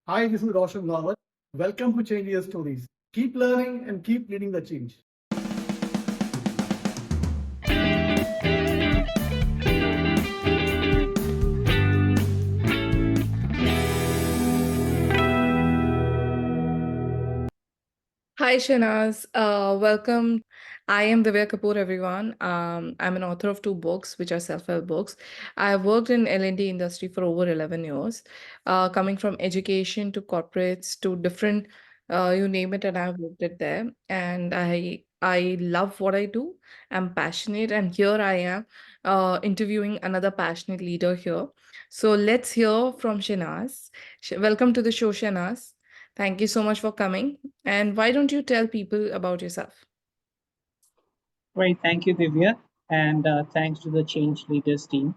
Hi, this is Roshan Rawat. Welcome to ChangeLeaders Stories. Keep learning and keep leading the change. Hi, Shahnas. Welcome. I am Divya Kapoor, everyone. I'm an author of two books, which are self-help books. I've worked in L&D industry for over 11 years, coming from education to corporates to different, you name it, and I've worked it there. And I love what I do. I'm passionate, and here I am interviewing another passionate leader here. So let's hear from Shahnas. Welcome to the show, Shahnas. Thank you so much for coming. And why don't you tell people about yourself? Great, thank you, Divya, and thanks to the Change Leaders team.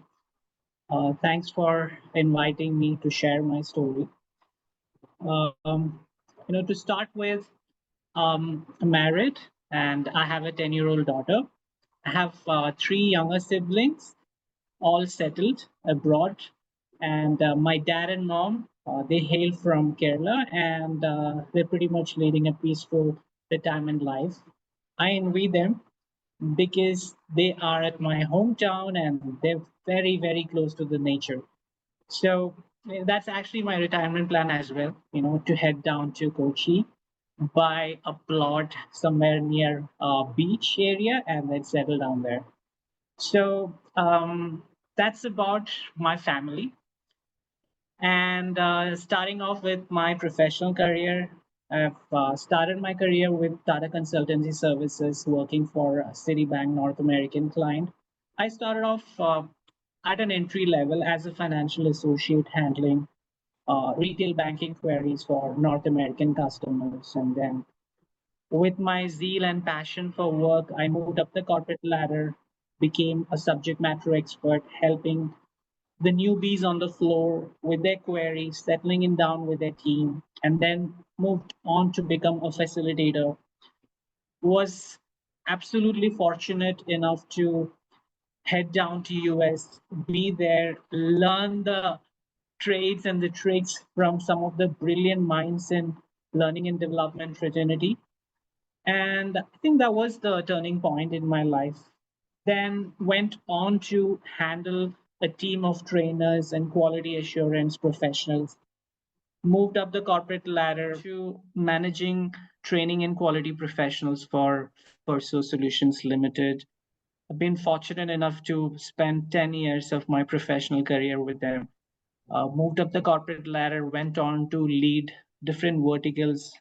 Thanks for inviting me to share my story. Um, to start with, I'm married and I have a 10-year-old daughter. I have three younger siblings, all settled abroad, and my dad and mom, they hail from Kerala, and they're pretty much leading a peaceful retirement life. I envy them because they are at my hometown and they're very, very close to the nature. So that's actually my retirement plan as well, to head down to Kochi, buy a plot somewhere near a beach area, and then settle down there. So that's about my family. And starting off with my professional career, I've started my career with Tata Consultancy Services, working for a Citibank North American client. I started off at an entry level as a financial associate handling retail banking queries for North American customers. And then, with my zeal and passion for work, I moved up the corporate ladder, became a subject matter expert, helping the newbies on the floor with their queries, settling in down with their team, and then moved on to become a facilitator. Was absolutely fortunate enough to head down to US, be there, learn the trades and the tricks from some of the brilliant minds in learning and development fraternity. And I think that was the turning point in my life. Then went on to handle a team of trainers and quality assurance professionals. Moved up the corporate ladder to managing training and quality professionals for Perso Solutions Limited. I've been fortunate enough to spend 10 years of my professional career with them. Moved up the corporate ladder, went on to lead different verticals,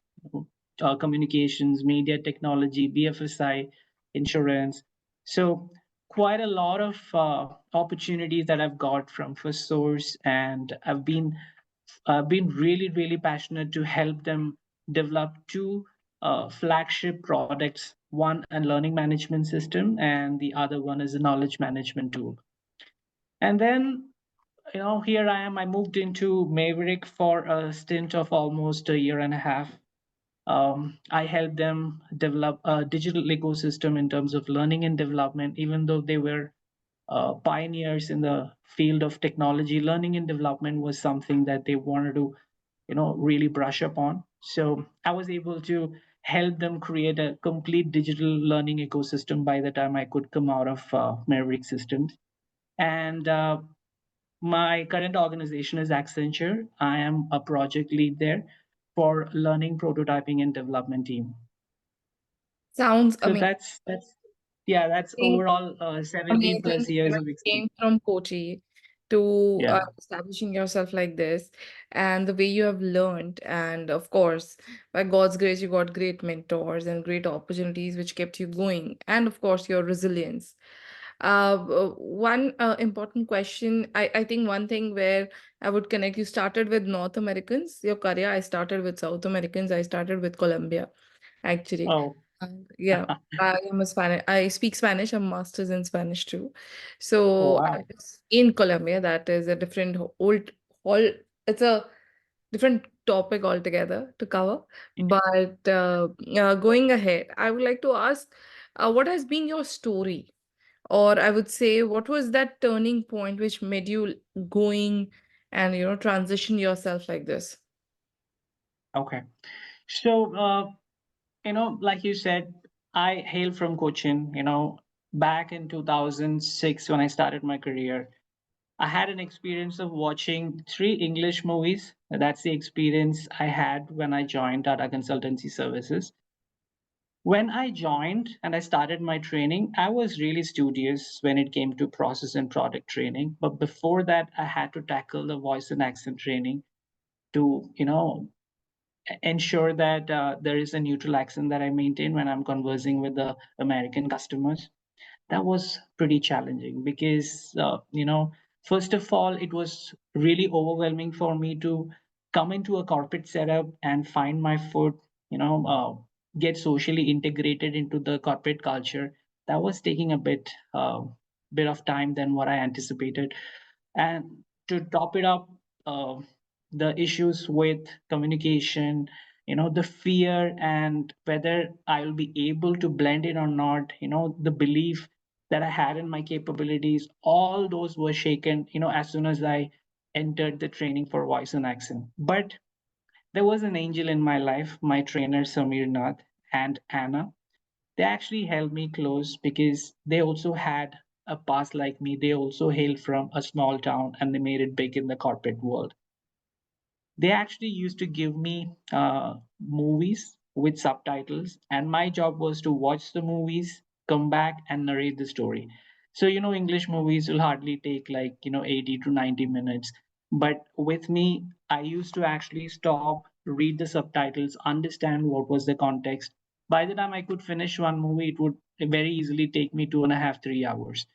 communications, media technology, BFSI, insurance. So quite a lot of opportunities that I've got from First Source, and I've been really, really passionate to help them develop two flagship products. One, a learning management system, and the other one is a knowledge management tool. And then, here I am. I moved into Maverick for a stint of almost a year and a half. I helped them develop a digital ecosystem in terms of learning and development, even though they were pioneers in the field of technology. Learning and development was something that they wanted to, really brush up on. So I was able to help them create a complete digital learning ecosystem by the time I could come out of Maverick Systems. And my current organization is Accenture. I am a project lead there for learning, prototyping, and development team. Sounds So amazing. that's overall 17 Amazing plus years that of you experience. came from Kochi to Yeah. establishing yourself like this, and the way you have learned. And of course, by God's grace, you got great mentors and great opportunities which kept you going. And of course, your resilience. One important question, I think one thing where I would connect, you started with North Americans, your career. I started with South Americans. I started with Colombia, actually. Oh. Yeah, I am a Spanish. I speak Spanish. I'm masters in Spanish too. Oh, So I wow. was in Colombia. That is a different whole. It's a different topic altogether to cover. But going ahead, I would like to ask, what has been your story? Or I would say, what was that turning point which made you going and transition yourself like this? Okay. So, like you said, I hail from Cochin. Back in 2006 when I started my career, I had an experience of watching three English movies. That's the experience I had when I joined Tata Consultancy Services. When I joined and I started my training, I was really studious when it came to process and product training. But before that, I had to tackle the voice and accent training to, ensure that there is a neutral accent that I maintain when I'm conversing with the American customers. That was pretty challenging because, first of all, it was really overwhelming for me to come into a corporate setup and find my foot, get socially integrated into the corporate culture. That was taking a bit of time than what I anticipated. And to top it up, uh, the issues with communication, the fear and whether I'll be able to blend it or not, the belief that I had in my capabilities, all those were shaken, as soon as I entered the training for voice and accent. But there was an angel in my life, my trainer Samir Nath and Anna. They actually held me close because they also had a past like me. They also hailed from a small town and they made it big in the corporate world. They actually used to give me movies with subtitles, and my job was to watch the movies, come back, and narrate the story. So, English movies will hardly take like, 80 to 90 minutes. But with me, I used to actually stop, read the subtitles, understand what was the context. By the time I could finish one movie, it would very easily take me 2.5, 3 hours.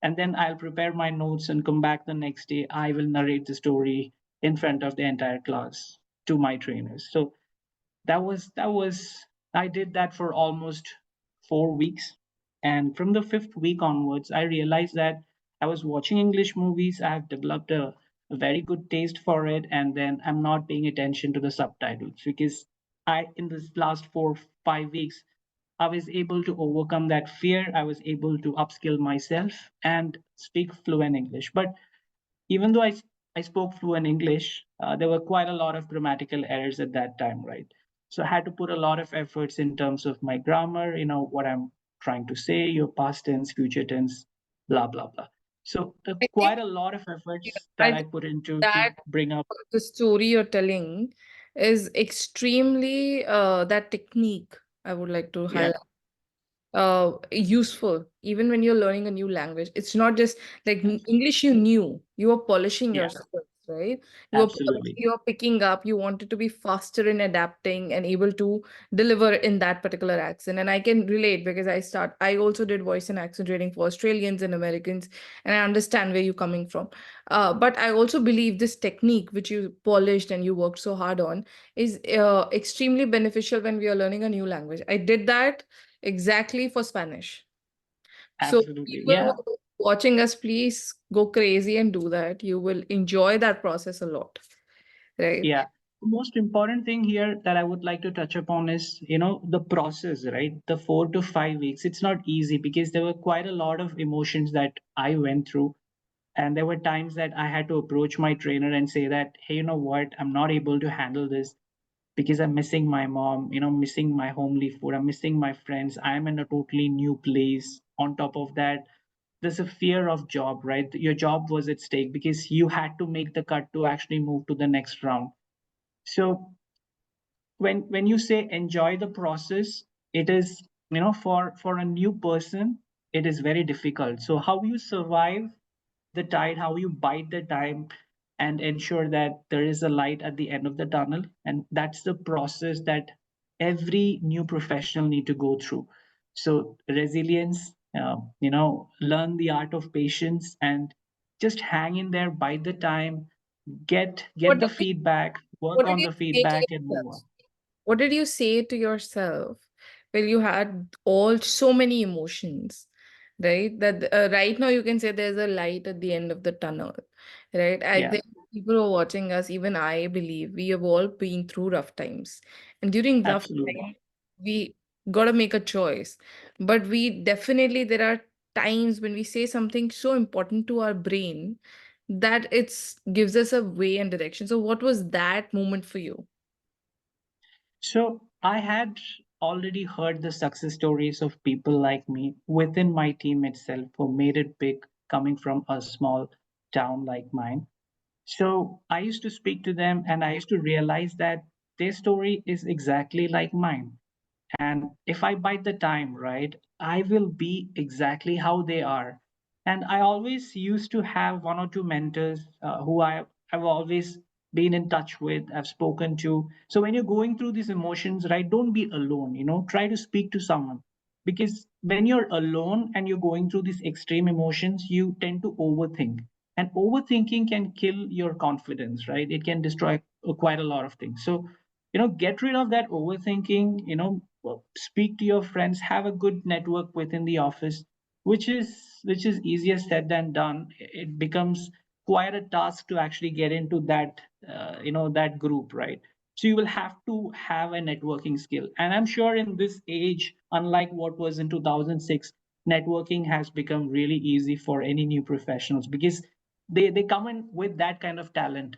And then I'll prepare my notes and come back the next day. I will narrate the story in front of the entire class to my trainers. So that was I did that for almost 4 weeks. And from the fifth week onwards, I realized that I was watching English movies. I have developed a very good taste for it, and then I'm not paying attention to the subtitles because I in this last 4 5 weeks I was able to overcome that fear. I was able to upskill myself and speak fluent English. But even though I spoke fluent English, there were quite a lot of grammatical errors at that time, right? So I had to put a lot of efforts in terms of my grammar, what I'm trying to say, your past tense, future tense, blah, blah, blah. So I think, quite a lot of yeah, efforts I that I think put into to that bring up. the story you're telling is extremely that technique I would like to Yeah, highlight useful even when you're learning a new language. It's not just like English you knew, you were polishing yeah, your skills, right? You were polishing, absolutely. you were picking up, you wanted to be faster in adapting and able to deliver in that particular accent. And I can relate because I also did voice and accent training for Australians and Americans, and I understand where you're coming from. But I also believe this technique which you polished and you worked so hard on is extremely beneficial when we are learning a new language. I did that exactly for Spanish. So Absolutely. people who Yeah. are watching us, please go crazy and do that. You will enjoy that process a lot, right? Yeah. The most important thing here that I would like to touch upon is, the process, right? The 4 to 5 weeks. It's not easy because there were quite a lot of emotions that I went through. And there were times that I had to approach my trainer and say that, hey, you know what? I'm not able to handle this because I'm missing my mom, missing my homely food. I'm missing my friends. I'm in a totally new place. On top of that, there's a fear of job, right? Your job was at stake because you had to make the cut to actually move to the next round. So when you say enjoy the process, it is, for a new person, it is very difficult. So how you survive the tide, how you bide the time and ensure that there is a light at the end of the tunnel, and that's the process that every new professional need to go through. So resilience, learn the art of patience and just hang in there, bide the time, get What the did you feedback, work what did on you the say to feedback and move yourself? on. What did you say to yourself when you had all so many emotions, right? That right now you can say there's a light at the end of the tunnel, right? I Yeah, think people who are watching us, even I believe we have all been through rough times. And during rough absolutely. times, we got to make a choice. But we definitely, there are times when we say something so important to our brain that it's gives us a way and direction. So what was that moment for you? So I had already heard the success stories of people like me within my team itself who made it big coming from a small town like mine. So I used to speak to them and I used to realize that their story is exactly like mine. And if I bite the time, right, I will be exactly how they are. And I always used to have one or two mentors who have always been in touch with, I've spoken to. So when you're going through these emotions, right, don't be alone, try to speak to someone. Because when you're alone and you're going through these extreme emotions, you tend to overthink. And overthinking can kill your confidence, right? It can destroy quite a lot of things. So get rid of that overthinking, speak to your friends, have a good network within the office, which is easier said than done. It becomes quite a task to actually get into that that group, right? So you will have to have a networking skill, and I'm sure in this age, unlike what was in 2006, networking has become really easy for any new professionals because they come in with that kind of talent.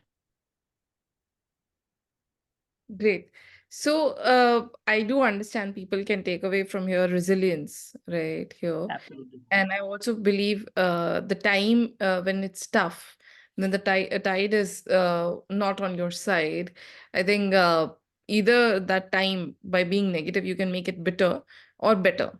Great. So, I do understand people can take away from your resilience, right here. Absolutely. And I also believe the time when it's tough, when the tide is not on your side, I think either that time by being negative, you can make it bitter or better.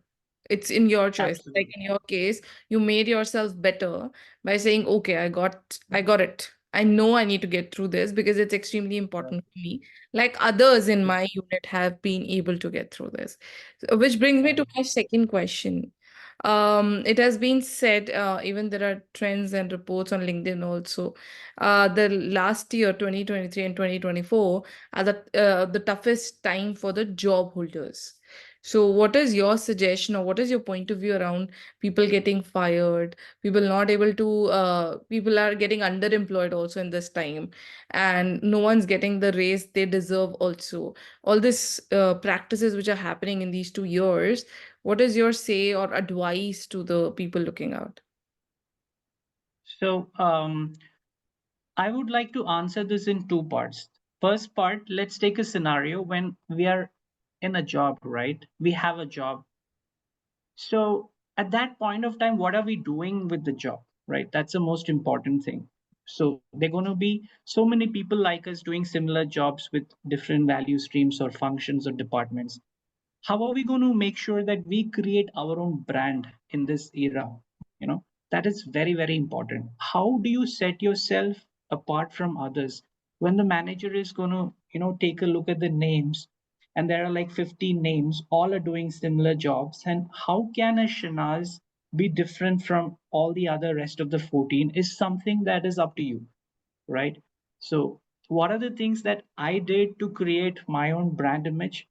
It's in your choice. Like Absolutely. in your case, you made yourself better by saying, "Okay, I got it. I know I need to get through this because it's extremely Right. important for me." Like others in Yeah. my unit have been able to get through this. So, which brings me to Right. my second question. It has been said, even there are trends and reports on LinkedIn also. The last year, 2023 and 2024, are the toughest time for the job holders. So, what is your suggestion or what is your point of view around people getting fired, people not able to, people are getting underemployed also in this time, and no one's getting the raise they deserve also. All these practices which are happening in these 2 years, what is your say or advice to the people looking out? So I would like to answer this in two parts. First part, let's take a scenario when we are in a job, right? We have a job. So at that point of time, what are we doing with the job, right? That's the most important thing. So they're going to be so many people like us doing similar jobs with different value streams or functions or departments. How are we going to make sure that we create our own brand in this era? That is very, very important. How do you set yourself apart from others when the manager is going to take a look at the names, and there are like 15 names, all are doing similar jobs, and how can a Shanaz be different from all the other rest of the 14 is something that is up to you, right? So what are the things that I did to create my own brand image?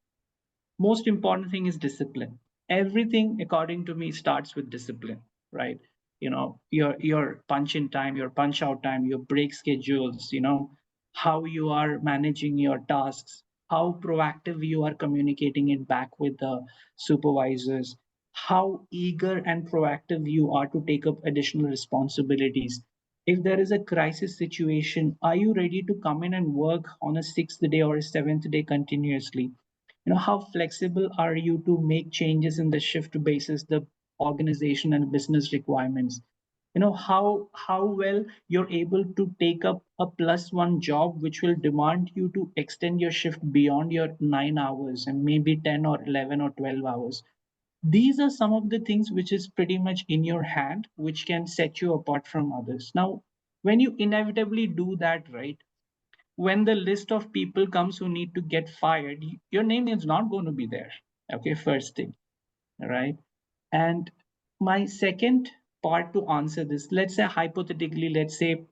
Most important thing is discipline. Everything according to me starts with discipline, right? Your punch in time, your punch out time, your break schedules, how you are managing your tasks, how proactive you are communicating it back with the supervisors, how eager and proactive you are to take up additional responsibilities. If there is a crisis situation, are you ready to come in and work on a sixth day or a seventh day continuously? How flexible are you to make changes in the shift basis, the organization and business requirements? How well you're able to take up a plus one job which will demand you to extend your shift beyond your 9 hours and maybe 10 or 11 or 12 hours. These are some of the things which is pretty much in your hand, which can set you apart from others. Now, when you inevitably do that, right, when the list of people comes who need to get fired, your name is not going to be there. Okay, first thing, right? And my second part to answer this, let's say hypothetically, let's say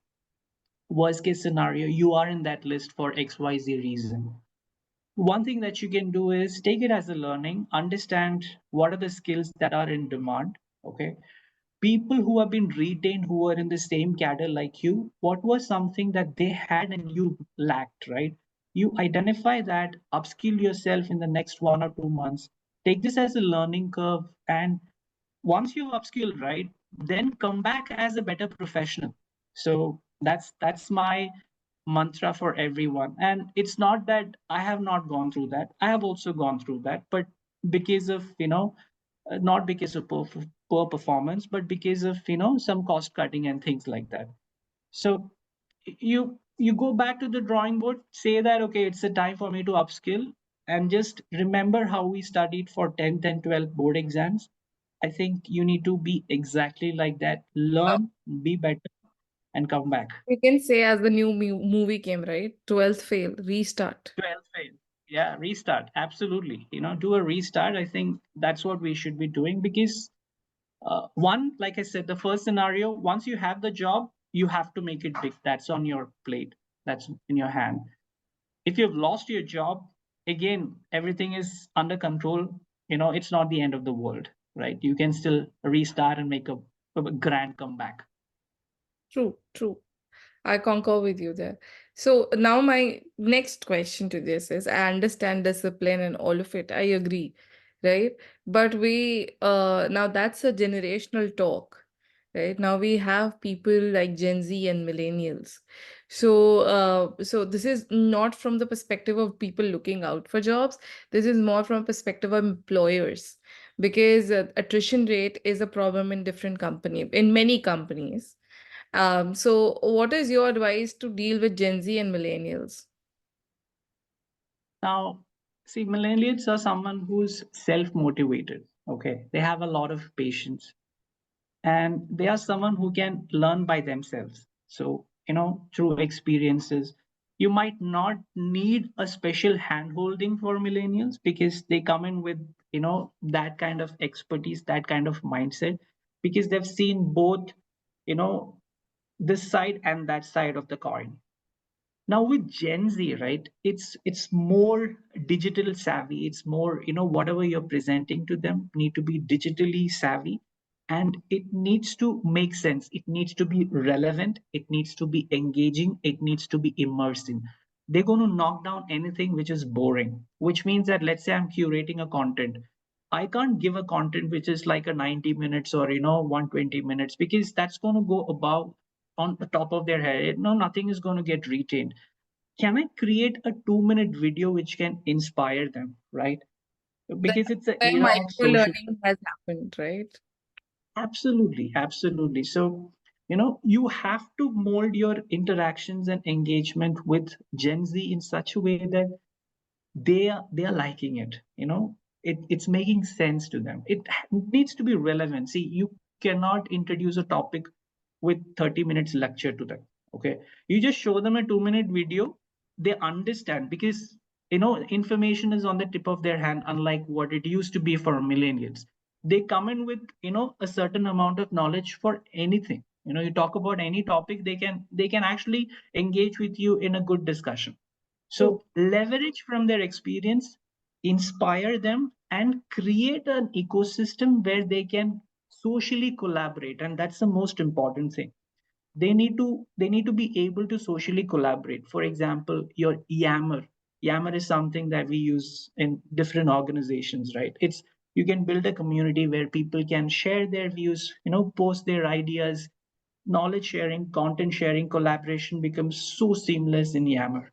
worst case scenario, you are in that list for XYZ reason. One thing that you can do is take it as a learning, understand what are the skills that are in demand. Okay, people who have been retained who are in the same cadre like you, what was something that they had and you lacked, right? You identify that, upskill yourself in the next 1 or 2 months, take this as a learning curve, and once you've upskilled, right, then come back as a better professional. So that's mantra for everyone. And it's not that I have not gone through that. I have also gone through that, but because of, not because of poor performance, but because of, some cost cutting and things like that. So you go back to the drawing board, say that, okay, it's a time for me to upskill, and just remember how we studied for 10th and 12th board exams. I think you need to be exactly like that. Learn, be better, and come back. You can say as the new movie came, right? 12th fail, restart. 12th fail. Yeah, restart. Absolutely. Do a restart. I think that's what we should be doing because one, like I said, the first scenario, once you have the job, you have to make it big. That's on your plate. That's in your hand. If you've lost your job, again, everything is under control. It's not the end of the world, right? You can still restart and make a grand comeback. True, true. I concur with you there. So now my next question to this is, I understand discipline and all of it. I agree, right? But now that's a generational talk, right? Now we have people like Gen Z and millennials. So this is not from the perspective of people looking out for jobs. This is more from perspective of employers, because attrition rate is a problem in many companies. So what is your advice to deal with Gen Z and millennials? Now, see, millennials are someone who's self-motivated. Okay, they have a lot of patience, and they are someone who can learn by themselves. So, through experiences, you might not need a special hand holding for millennials because they come in with, that kind of expertise, that kind of mindset, because they've seen both, you know, this side and that side of the coin. Now with Gen Z, right, it's more digital savvy. It's more, whatever you're presenting to them need to be digitally savvy, and it needs to make sense. It needs to be relevant. It needs to be engaging. It needs to be immersive. They're going to knock down anything which is boring, which means that, let's say I'm curating a content. I can't give a content which is like a 90 minutes or 120 minutes, because that's going to go above on the top of their head. No, nothing is going to get retained. Can I create a 2-minute video which can inspire them, right? That's Because it's an where era of micro social. learning has happened, right? Absolutely, absolutely. So, you have to mold your interactions and engagement with Gen Z in such a way that they are liking it. It's making sense to them. It needs to be relevant. See, you cannot introduce a topic with 30 minutes lecture to them. Okay, you just show them a 2-minute video. They understand because information is on the tip of their hand, unlike what it used to be for millennials. They come in with a certain amount of knowledge for anything. You talk about any topic, they can actually engage with you in a good discussion. True. So leverage from their experience, inspire them, and create an ecosystem where they can socially collaborate. And that's the most important thing. They need to be able to socially collaborate. For example, your Yammer. Yammer is something that we use in different organizations, right? It's you can build a community where people can share their views, post their ideas, knowledge sharing, content sharing, collaboration becomes so seamless in Yammer.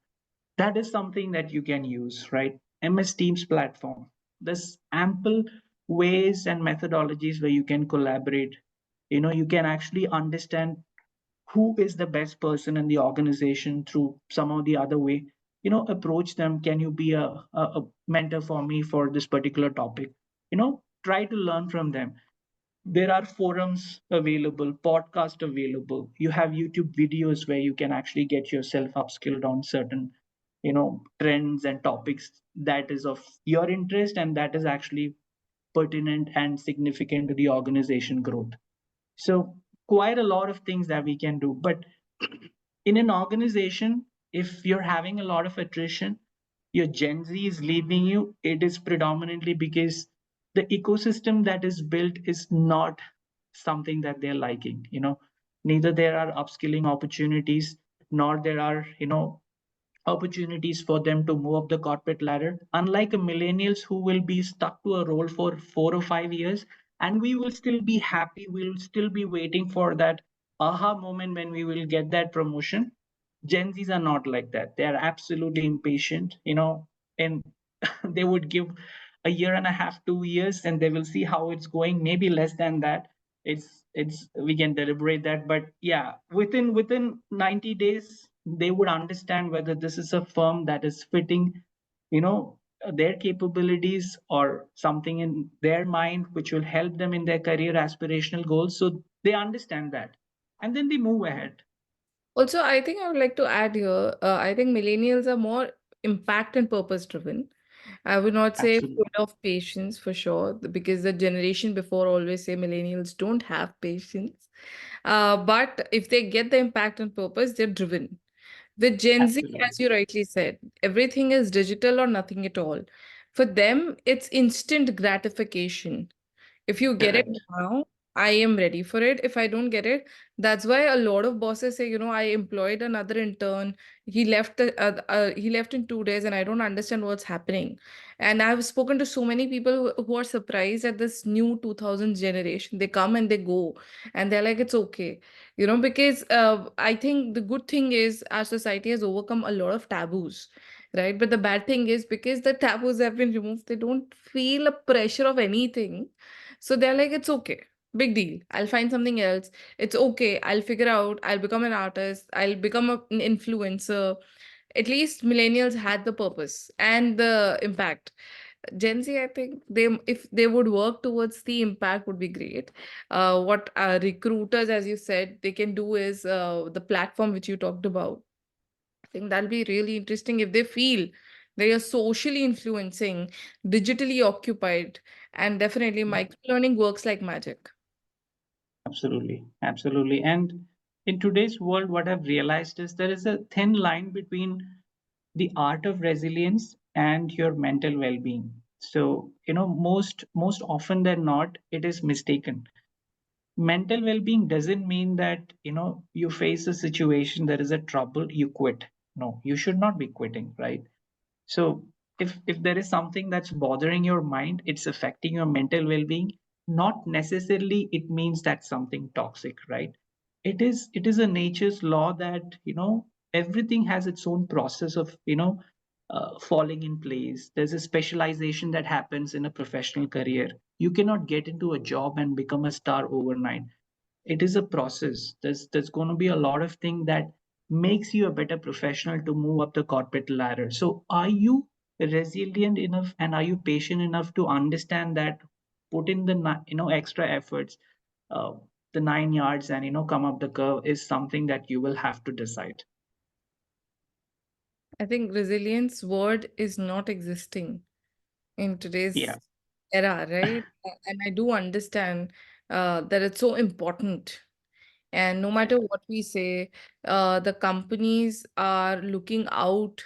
That is something that you can use, right? MS Teams platform. There's ample ways and methodologies where you can collaborate. You can actually understand who is the best person in the organization through some or the other way. Approach them. Can you be a mentor for me for this particular topic? Try to learn from them. There are forums available, podcast available. You have YouTube videos where you can actually get yourself upskilled on certain trends and topics that is of your interest and that is actually pertinent and significant to the organization growth. So quite a lot of things that we can do. But in an organization, if you're having a lot of attrition, your Gen Z is leaving you, it is predominantly because the ecosystem that is built is not something that they're liking. Neither there are upskilling opportunities, nor there are, opportunities for them to move up the corporate ladder. Unlike a millennials who will be stuck to a role for 4 or 5 years, and we will still be happy, we'll still be waiting for that aha moment when we will get that promotion. Gen Zs are not like that. They are absolutely impatient, and they would give a year and a half, 2 years, and they will see how it's going. Maybe less than that. It's we can deliberate that, but yeah, within 90 days, they would understand whether this is a firm that is fitting, their capabilities or something in their mind which will help them in their career aspirational goals. So they understand that, and then they move ahead. Also, I think I would like to add here, I think millennials are more impact and purpose driven. I would not say Absolutely. full of patience for sure, because the generation before always say millennials don't have patience. But if they get the impact and purpose, they're driven. With Gen Z, Absolutely. as you rightly said, everything is digital or nothing at all. For them, it's instant gratification. If you get it Correct. now, I am ready for it. If I don't get it, that's why a lot of bosses say, I employed another intern. He left in 2 days, and I don't understand what's happening. And I've spoken to so many people who are surprised at this new 2000 generation. They come and they go, and they're like, it's okay, because I think the good thing is our society has overcome a lot of taboos, right? But the bad thing is because the taboos have been removed, they don't feel a pressure of anything, so they're like, it's okay. Big deal. I'll find something else. It's okay. I'll figure out. I'll become an artist. I'll become an influencer. At least millennials had the purpose and the impact. Gen Z, I think if they would work towards the impact, would be great. What recruiters, as you said, they can do is the platform which you talked about. I think that'll be really interesting if they feel they are socially influencing, digitally occupied, and definitely micro learning works like magic. Absolutely. Absolutely. And in today's world, what I've realized is there is a thin line between the art of resilience and your mental well-being. So, most often than not, it is mistaken. Mental well-being doesn't mean that, you face a situation, there is a trouble, you quit. No, you should not be quitting, right? So if there is something that's bothering your mind, it's affecting your mental well-being, not necessarily it means that's something toxic, right? It is a nature's law that, everything has its own process of, falling in place. There's a specialization that happens in a professional career. You cannot get into a job and become a star overnight. It is a process. There's going to be a lot of things that makes you a better professional to move up the corporate ladder. So are you resilient enough and are you patient enough to understand that, put in the extra efforts, uh, the 9 yards, and come up the curve is something that you will have to decide. I think resilience word is not existing in Yeah. today's era, right? And I do understand that it's so important. And no matter Right. what we say, the companies are looking out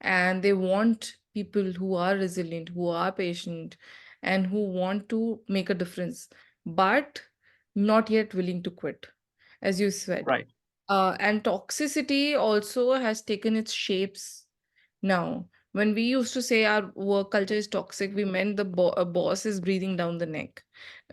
and they want people who are resilient, who are patient, and who want to make a difference, but not yet willing to quit, as you said. Right. And toxicity also has taken its shapes now. When we used to say our work culture is toxic, we meant the boss is breathing down the neck.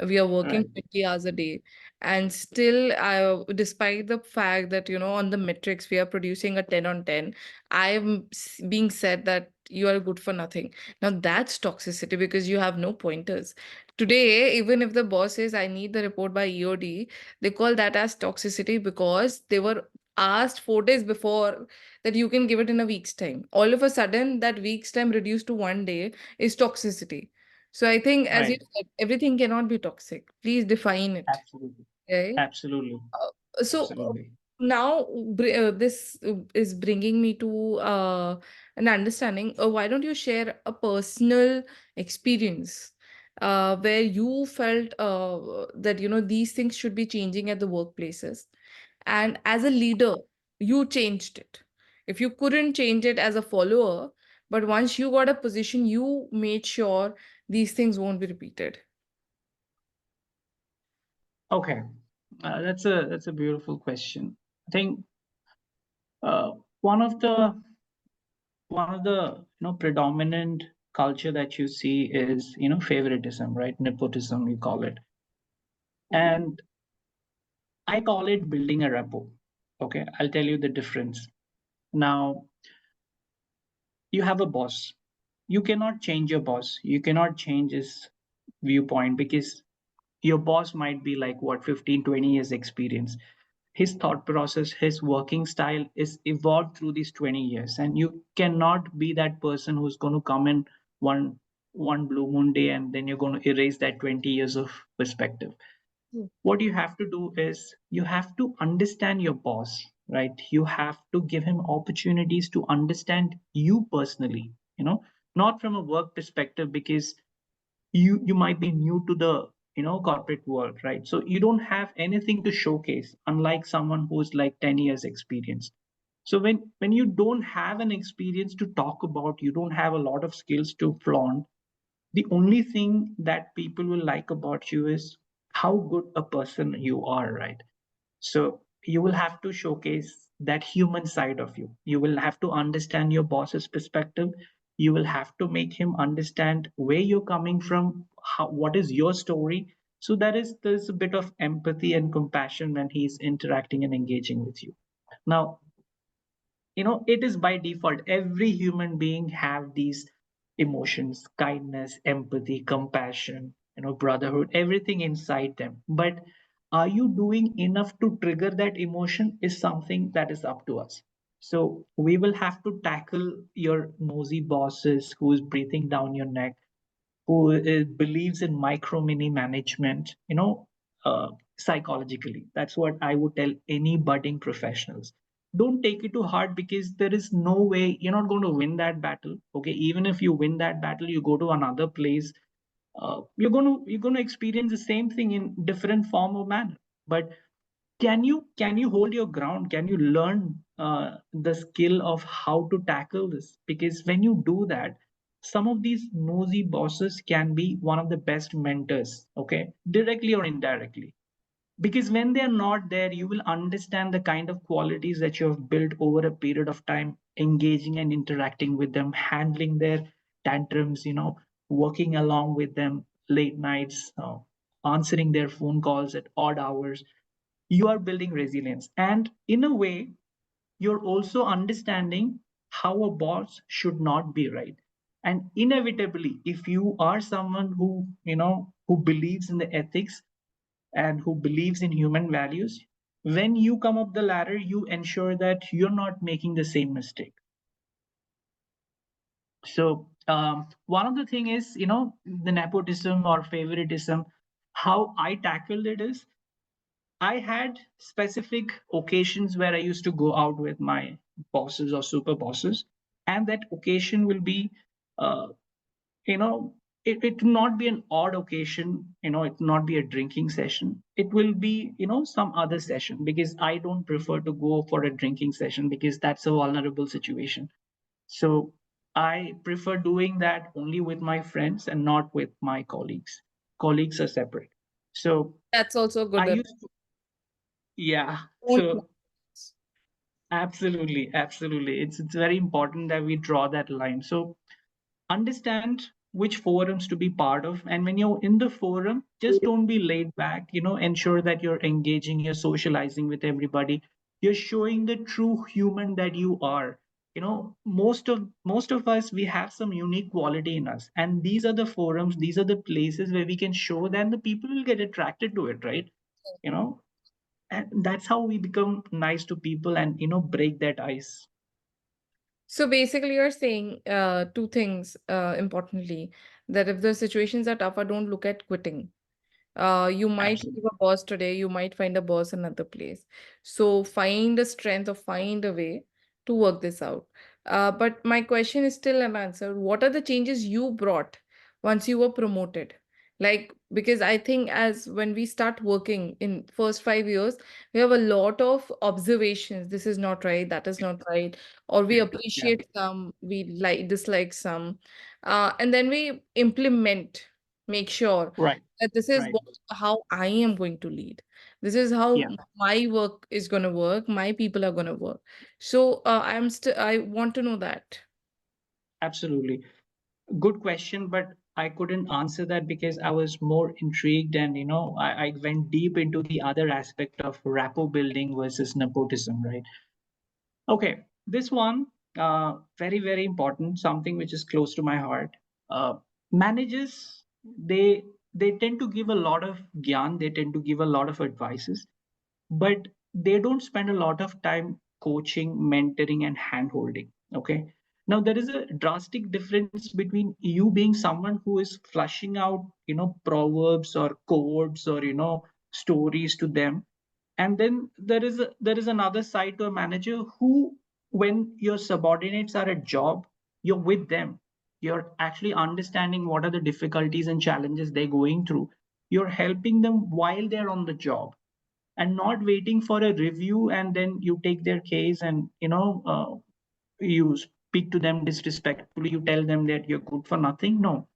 We are working Right. 20 hours a day. And still, despite the fact that, on the metrics, we are producing a 10 on 10, I am being said that you are good for nothing. Now, that's toxicity because you have no pointers. Today, even if the boss says, I need the report by EOD, they call that as toxicity because they were asked 4 days before that you can give it in a week's time. All of a sudden, that week's time reduced to 1 day is toxicity. So I think, as you Right. said, everything cannot be toxic. Please define it. Absolutely. Right? Absolutely. So Absolutely. now this is bringing me to an understanding. Why don't you share a personal experience where you felt that these things should be changing at the workplaces, and as a leader, you changed it. If you couldn't change it as a follower, but once you got a position, you made sure these things won't be repeated. Okay. That's a beautiful question. I think uh, one of the predominant culture that you see is favoritism, right? Nepotism, we call it, and I call it building a rapport. Okay, I'll tell you the difference. Now, you have a boss. You cannot change your boss. You cannot change his viewpoint because your boss might be like what 15, 20 years experience. His thought process, his working style is evolved through these 20 years, and you cannot be that person who's going to come in one blue moon day and then you're going to erase that 20 years of perspective. What you have to do is you have to understand your boss, right? You have to give him opportunities to understand you personally, not from a work perspective, because you might be new to the corporate world, right? So you don't have anything to showcase, unlike someone who's like 10 years experience. So when you don't have an experience to talk about, you don't have a lot of skills to flaunt, the only thing that people will like about you is how good a person you are, right? So you will have to showcase that human side of you. You will have to understand your boss's perspective. You will have to make him understand where you're coming from, what is your story. So there's a bit of empathy and compassion when he's interacting and engaging with you. Now, it is by default every human being have these emotions: kindness, empathy, compassion, brotherhood, everything inside them. But are you doing enough to trigger that emotion is something that is up to us. So we will have to tackle your nosy bosses who is breathing down your neck, who believes in micro mini management, psychologically. That's what I would tell any budding professionals. Don't take it too hard, because there is no way you're not going to win that battle. Okay, even if you win that battle, you go to another place, you're going to experience the same thing in different form or manner. But can you hold your ground? Can you learn the skill of how to tackle this? Because when you do that, some of these nosy bosses can be one of the best mentors, okay, directly or indirectly. Because when they're not there, you will understand the kind of qualities that you have built over a period of time, engaging and interacting with them, handling their tantrums, working along with them late nights, answering their phone calls at odd hours. You are building resilience, and in a way you're also understanding how a boss should not be, right? And inevitably, if you are someone who believes in the ethics and who believes in human values, when you come up the ladder, you ensure that you're not making the same mistake. So one of the thing is, the nepotism or favoritism. How I tackled it is, I had specific occasions where I used to go out with my bosses or super bosses, and that occasion will be, uh, you know, it will not be an odd occasion, it will not be a drinking session. It will be, some other session, because I don't prefer to go for a drinking session because that's a vulnerable situation. So I prefer doing that only with my friends and not with my colleagues. Colleagues are separate. So That's also I good. used to, yeah. Own So absolutely, absolutely. It's very important that we draw that line. So understand which forums to be part of, and when you're in the forum, just don't be laid back. Ensure that you're engaging, you're socializing with everybody. You're showing the true human that you are. Most of us, we have some unique quality in us, and these are the forums, these are the places where we can show that, and the people will get attracted to it, right? you know and that's how we become nice to people and break that ice. So basically, you're saying two things importantly, that if the situations are tougher, don't look at quitting. You might Absolutely. leave a boss today, you might find a boss another place. So find a strength or find a way to work this out. But my question is still unanswered. What are the changes you brought once you were promoted? Like, because I think as when we start working in first 5 years, we have a lot of observations. This is not right, that is not right, or we Yeah, yeah. appreciate some, we like dislike some, and then we implement, make sure Right, that this is right. how I am going to lead. This is how Yeah, my work is going to work. My people are going to work. So I want to know that. absolutely. Good question, but I couldn't answer that because I was more intrigued, and I went deep into the other aspect of rapport building versus nepotism, right? Okay. this one, very, very important, something which is close to my heart. Managers, they tend to give a lot of gyan, they tend to give a lot of advices, but they don't spend a lot of time coaching, mentoring, and hand holding. Okay. Now there is a drastic difference between you being someone who is flushing out, proverbs or codes or stories to them, and then there is another side to a manager who, when your subordinates are at job, you're with them, you're actually understanding what are the difficulties and challenges they're going through, you're helping them while they're on the job, and not waiting for a review and then you take their case and you speak to them disrespectfully, you tell them that you're good for nothing. No,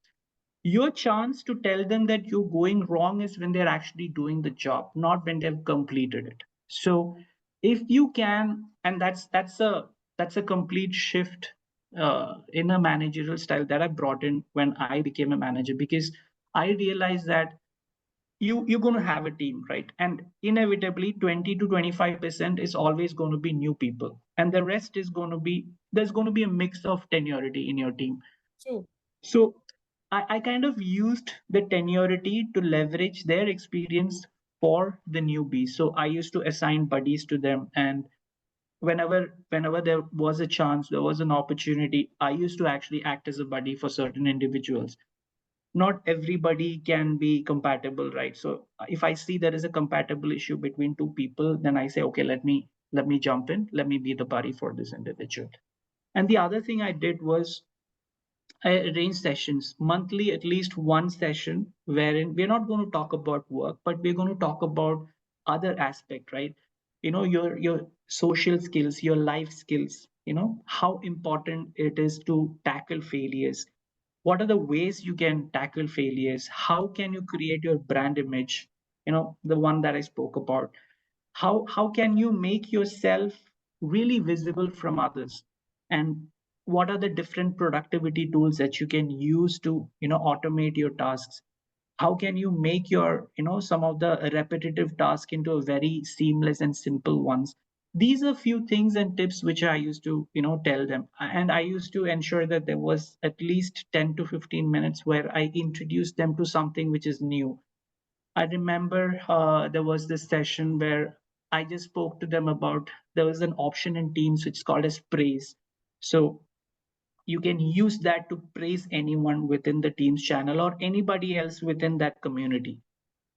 your chance to tell them that you're going wrong is when they're actually doing the job, not when they've completed it. So if you can, and that's a complete shift in a managerial style that I brought in when I became a manager, because I realized that you're going to have a team, right? And inevitably 20 to 25% is always going to be new people, and the rest is going to be, there's going to be a mix of tenuity in your team. True. So I kind of used the tenuity to leverage their experience for the newbies. So I used to assign buddies to them, and whenever there was a chance, there was an opportunity, I used to actually act as a buddy for certain individuals. Not everybody can be compatible, right? So if I see there is a compatible issue between two people, then I say, okay, let me jump in, let me be the buddy for this individual. And the other thing I did was I arrange sessions monthly, at least one session wherein we're not going to talk about work, but we're going to talk about other aspect, right? Your social skills, your life skills, how important it is to tackle failures. What are the ways you can tackle failures? How can you create your brand image? The one that I spoke about. How can you make yourself really visible from others? And what are the different productivity tools that you can use to automate your tasks? How can you make your some of the repetitive tasks into a very seamless and simple ones? These are few things and tips which I used to tell them, and I used to ensure that there was at least 10 to 15 minutes where I introduced them to something which is new. I remember there was this session where I just spoke to them about, there was an option in Teams which is called as praise. So you can use that to praise anyone within the Teams channel or anybody else within that community.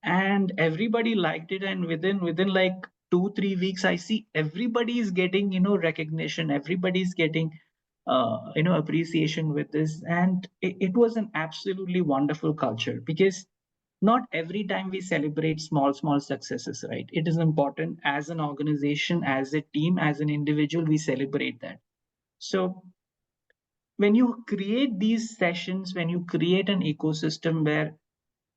And everybody liked it. And within like 2-3 weeks, I see everybody is getting recognition. Everybody's getting appreciation with this, and it was an absolutely wonderful culture, because not every time we celebrate small successes, right? It is important as an organization, as a team, as an individual, we celebrate that. So when you create these sessions, when you create an ecosystem where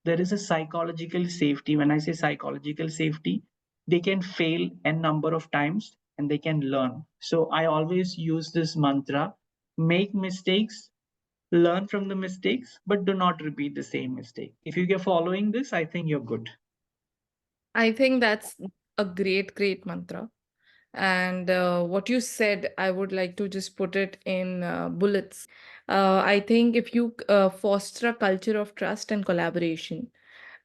there is a psychological safety, when I say psychological safety, they can fail a number of times and they can learn. So I always use this mantra: make mistakes, learn from the mistakes, but do not repeat the same mistake. If you get following this, I think you're good. I think that's a great mantra. And what you said, I would like to just put it in bullets. I think if you foster a culture of trust and collaboration,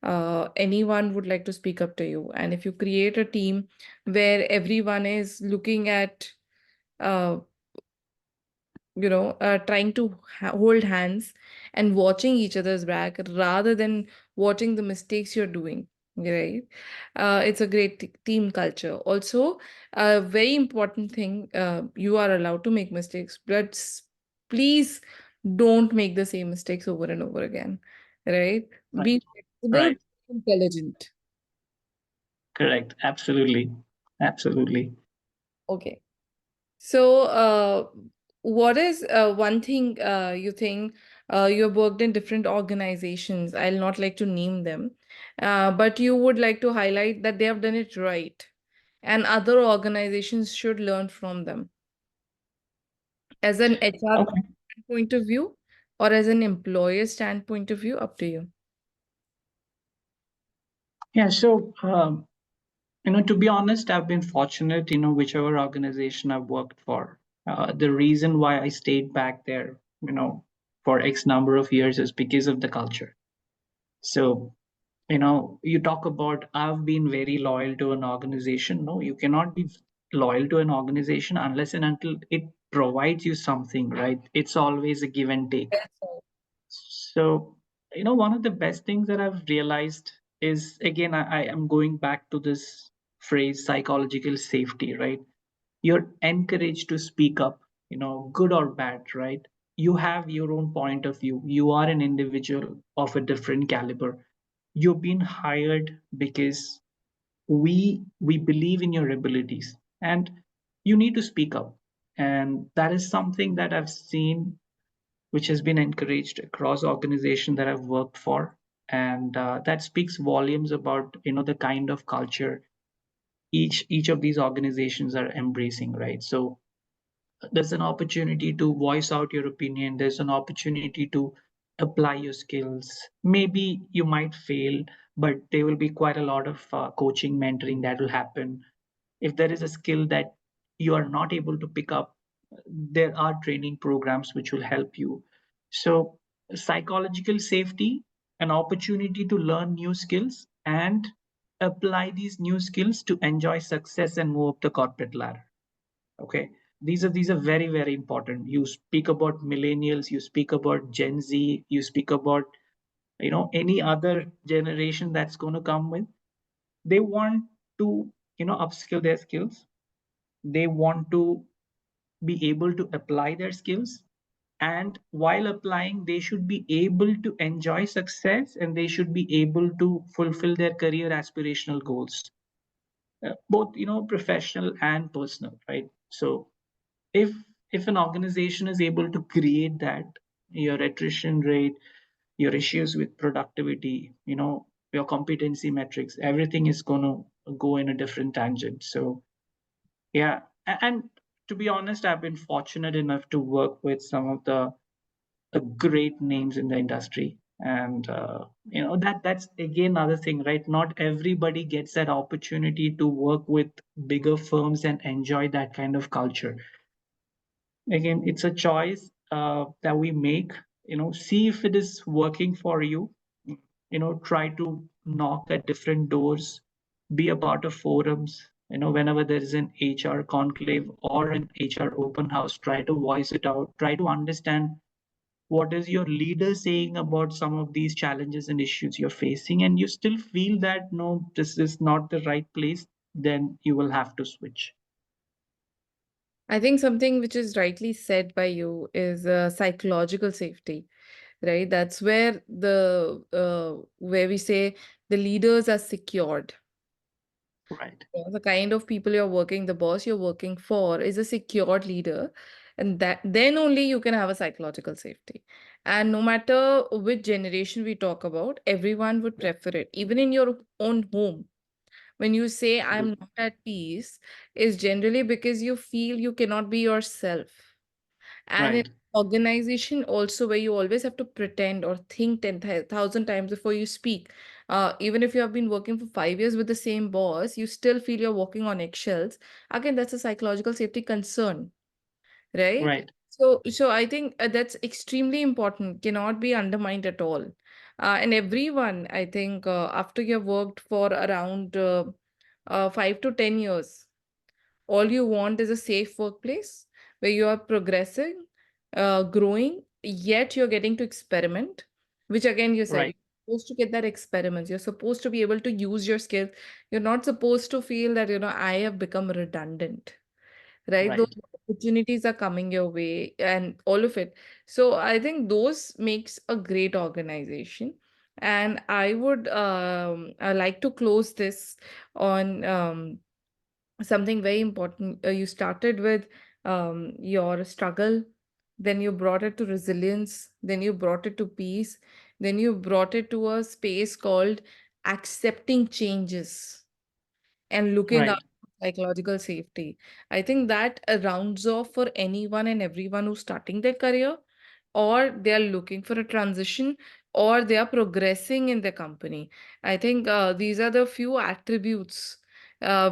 anyone would like to speak up to you. And if you create a team where everyone is looking at uh, trying to hold hands and watching each other's back rather than watching the mistakes you're doing, right? It's a great team culture. Also, a very important thing, you are allowed to make mistakes, but please don't make the same mistakes over and over again, right? Be Right. flexible, Right. intelligent. Correct. Absolutely. Absolutely. Okay. So, what is one thing you think you've worked in different organizations? I'll not like to name them, but you would like to highlight that they have done it right, and other organizations should learn from them as an HR Okay. point of view or as an employer standpoint of view, up to you. Yeah. So, to be honest, I've been fortunate, whichever organization I've worked for. The reason why I stayed back there, for X number of years is because of the culture. So, you talk about I've been very loyal to an organization. No, you cannot be loyal to an organization unless and until it provides you something, right? It's always a give and take. So, one of the best things that I've realized is, again, I am going back to this phrase psychological safety, right? You're encouraged to speak up, good or bad, right? You have your own point of view. You are an individual of a different caliber. You've been hired because we believe in your abilities, and you need to speak up. And that is something that I've seen, which has been encouraged across organizations that I've worked for. And that speaks volumes about the kind of culture each of these organizations are embracing, right? So there's an opportunity to voice out your opinion, there's an opportunity to apply your skills. Maybe you might fail, but there will be quite a lot of coaching, mentoring that will happen. If there is a skill that you are not able to pick up, there are training programs which will help you. So psychological safety, an opportunity to learn new skills and apply these new skills to enjoy success and move up the corporate ladder. Okay, these are very, very important. You speak about millennials, you speak about Gen Z, you speak about any other generation that's going to come with. They want to upskill their skills. They want to be able to apply their skills, and while applying they should be able to enjoy success, and they should be able to fulfill their career aspirational goals, both professional and personal, right? So if if an organization is able to create that, your attrition rate, your issues with productivity, your competency metrics, everything is going to go in a different tangent. So yeah, and to be honest, I've been fortunate enough to work with some of the great names in the industry, and that's again another thing, right? Not everybody gets that opportunity to work with bigger firms and enjoy that kind of culture. Again, it's a choice that we make. See if it is working for you. Try to knock at different doors, be a part of forums. Whenever there is an HR conclave or an HR open house, try to voice it out, try to understand what is your leader saying about some of these challenges and issues you're facing, and you still feel that no, this is not the right place, then you will have to switch. I think something which is rightly said by you is psychological safety, right? That's where where we say the leaders are secured. Right. The kind of people you're working, the boss you're working for is a secured leader, and that then only you can have a psychological safety. And no matter which generation we talk about, everyone would prefer it, even in your own home. When you say I'm not at peace, is generally because you feel you cannot be yourself. And in Right. organization also, where you always have to pretend or think 10,000 times before you speak. Even if you have been working for 5 years with the same boss, you still feel you're walking on eggshells. Again, that's a psychological safety concern, right? Right. So I think that's extremely important, cannot be undermined at all. And everyone, I think, after you've worked for around 5 to 10 years, all you want is a safe workplace where you are progressing, growing, yet you're getting to experiment, which again you said, Right. you're supposed to get that experiments. You're supposed to be able to use your skills. You're not supposed to feel that, I have become redundant, right? Those Right. opportunities are coming your way and all of it. So I think those makes a great organization. And I would I like to close this on something very important. You started with your struggle, then you brought it to resilience, then you brought it to peace, then you brought it to a space called accepting changes and looking Right. up psychological safety. I think that rounds off for anyone and everyone who's starting their career, or they are looking for a transition, or they are progressing in their company. I think these are the few attributes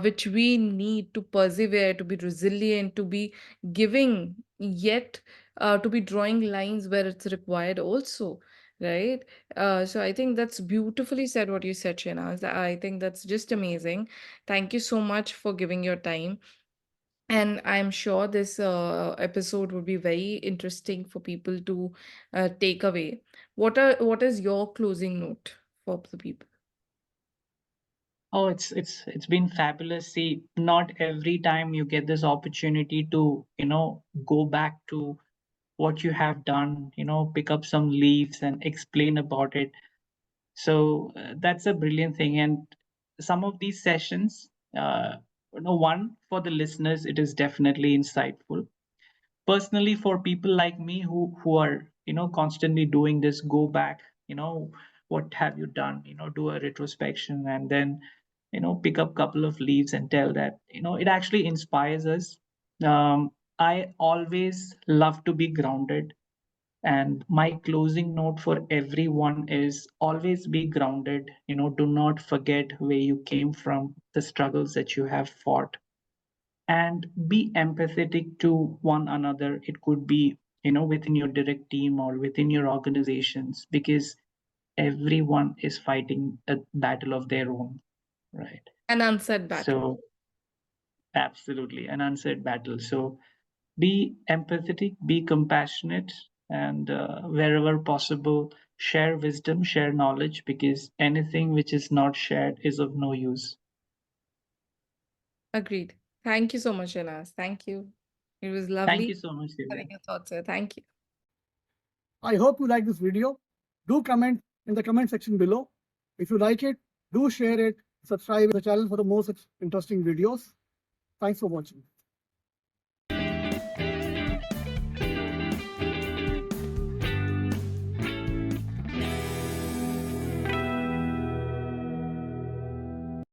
which we need to persevere, to be resilient, to be giving, yet to be drawing lines where it's required also, right? So I think that's beautifully said what you said, Shinaz. I think that's just amazing. Thank you so much for giving your time. And I'm sure this episode would be very interesting for people to take away. What is your closing note for the people? Oh, it's been fabulous. See, not every time you get this opportunity to, go back to what you have done, pick up some leaves and explain about it. So that's a brilliant thing. And some of these sessions, one for the listeners, it is definitely insightful. Personally, for people like me who are constantly doing this, go back, what have you done, do a retrospection, and then pick up couple of leaves and tell that it actually inspires us. I always love to be grounded, and my closing note for everyone is always be grounded. Do not forget where you came from, the struggles that you have fought, and be empathetic to one another. It could be within your direct team or within your organizations, because everyone is fighting a battle of their own, right? An unsaid battle. So absolutely an unsaid battle. So be empathetic, be compassionate, and wherever possible, share wisdom, share knowledge, because anything which is not shared is of no use. Agreed. Thank you so much, Shinaz. Thank you. It was Thank you lovely so much, Divya. having your thoughts here. Thank you. I hope you like this video. Do comment in the comment section below. If you like it, do share it, subscribe to the channel for the more such interesting videos. Thanks for watching.